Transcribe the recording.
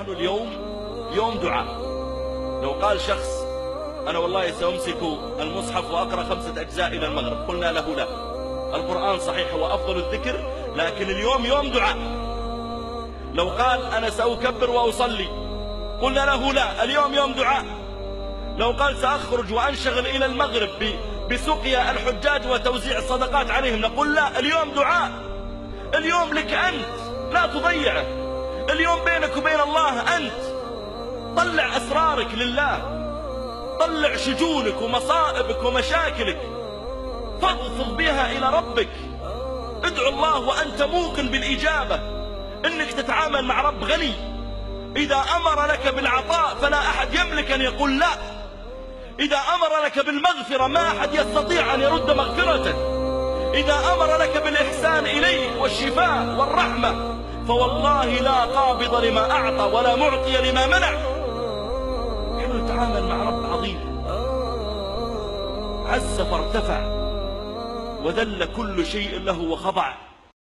نحن اليوم يوم دعاء. لو قال شخص أنا والله سأمسك المصحف وأقرأ 5 أجزاء إلى المغرب، قلنا له لا، القرآن صحيح هو أفضل الذكر، لكن اليوم يوم دعاء. لو قال أنا سأكبر وأصلي، قلنا له لا، اليوم يوم دعاء. لو قال سأخرج وأنشغل إلى المغرب بسقيا الحجاج وتوزيع الصدقات عليهم، نقول لا، اليوم دعاء. اليوم لك أنت، لا تضيعه. اليوم بينك وبين الله أنت. طلع أسرارك لله، طلع شجونك ومصائبك ومشاكلك، فاضفض بها إلى ربك. ادعو الله وأنت موقن بالإجابة، إنك تتعامل مع رب غني. إذا أمر لك بالعطاء فلا أحد يملك أن يقول لا. إذا أمر لك بالمغفرة ما أحد يستطيع أن يرد مغفرته. إذا أمر لك بالإحسان إليك والشفاء والرحمة فوالله لا قابض لما أعطى ولا معطي لما منع. نحن نتعامل مع رب عظيم، عز فارتفع وذل كل شيء له وخضع.